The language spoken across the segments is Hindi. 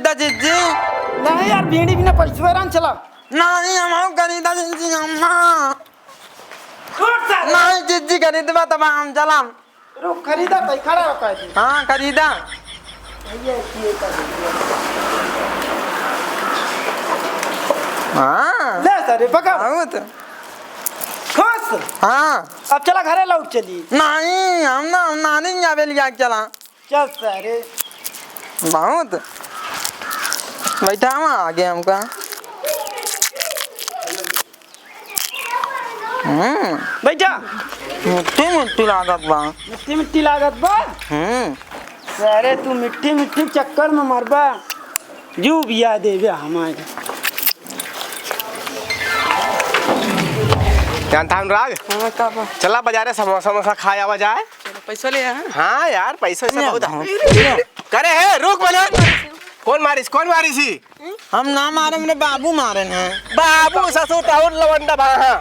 खरीदा जीजी? नहीं यार बीड़ी बिना पैसे रान चला नहीं हम खरीदा जीजी अम्मा। नहीं जीजी खरीदवा तब हम चलाम। रुक खरीदा भाई खड़ा हो का जी। हाँ खरीदा। हाँ ले सर पकड़ बहुत। खुश। हाँ अब चला घरे लौट चली। नहीं हम ना नानी जावे लिया चला। चल सारे बहुत बैठा हम आगे हमका। बैठा मिट्टी मिट्टी लागत बा। मिट्टी मिट्टी लागत बा। सारे तू मिट्टी मिट्टी चक्कर में मरबा जू बिया देवे हमारे। जानता हूँ राग। चला बाजारे समोसा समोसा खाया हुआ जाए। पैसा ले आया? हाँ यार पैसा से बहुत करे है। रुक बोले कौन मारिस ही? हम ना मारे मेरे बाबू मारे हैं। बाबू ससुर टाउन लवंडा भाहा।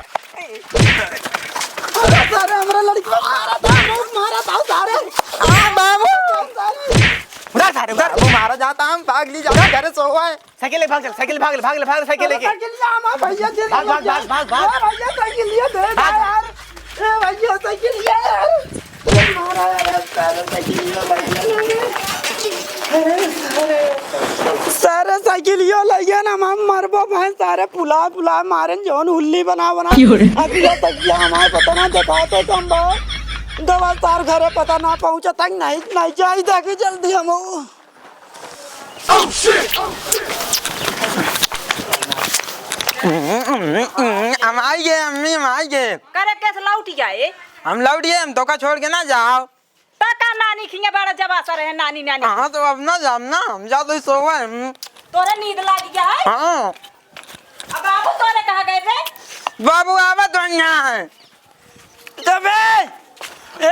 सारे हमरा लड़की मारा था सारे। हाँ बाबू उधर सारे उधर बाबू मारा जाता हम भाग ली जाता घर सो हुआ है। साइकिल ले भाग चल साइकिल भाग साइकिल लेके भैया जी भाग भैया साइकिल लिए दे यार। ए भैया साइकिल लिए यार मारा यार साइकिल सारे साइकिलियो लगे ना हम मरबो भाई सारे पुला मारन जोन हुल्ली बना अभी तक हमारे पता ना बताते तुम दवा तार घरे पता ना पहुंचा तक नहीं जाई देखी जल्दी हम। हम आइए अम्मी हम आइए। करे कैसे लौट जाए? हम लौटिए हम तो का छोड़ के ना जाओ। टका नानी खिंगे बड़ा जबा सर है नानी नानी। हाँ तो अब ना जाम ना हम जा तो सो हुआ है। तोरे नींद लग गया है? हाँ अब बाबू तोरे कहाँ गए थे? बाबू आवा तो यहाँ है। दबे ए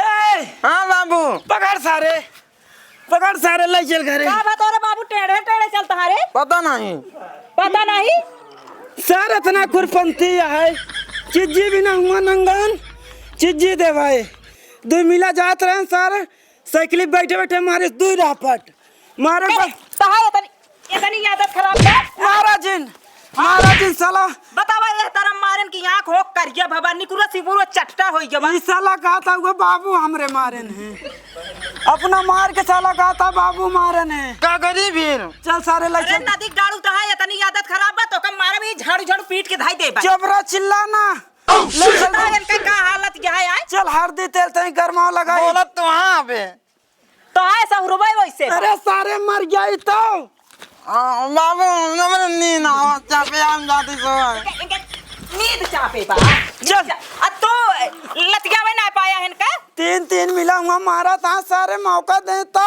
हाँ बाबू पकड़ सारे ले चल घरे। का बा तोरे बाबू टेढ़े टेढ़े चलता है रे? पता नहीं। पता नहीं? सर इतना खुरपंथी है चिज्जी भी ना हुआ नंगन चिज्जी दे भाई दो मिला जात रहे सर साइकिल बैठे बैठे मारे दो रापट मारे इतनी आदत खराब है? महाराजिन साला बतावा ये तरह मारन की आंख हो करिया भवानी कुरा सिपुरो चट्टा होई गया। ई साला कहा था वो बाबू हमरे मारन है अपना मार के साला कहा था बाबू मारन है का करी फिर? चल सारे ले अरे चल। नदी डालू तो है इतनी आदत खराब है तो कम मारे भी झाड़ू पीट के धाई दे बा। जबरा चिल्लाना ले चल पता है इनका क्या हालत क्या है? चल हल्दी तेल तई गरमाओ लगा बोलत तो हाँ पे। तो है सब रुबाई वैसे। अरे सारे मर गए तो बाबू नंबर नींद आवा चापे हम जाती सो है। नींद चापे बा। चल तो लतिया में ना पाया है इनका? तीन मिला हुआ मारा था सारे मौका दे तो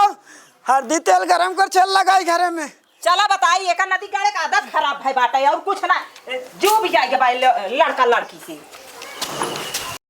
हल्दी तेल गरम कर चल लगाई घरे में। चला बताइए का नदी का एक आदत खराब है बाटा और कुछ ना जो भी जाएगा भाई लड़का लड़की से।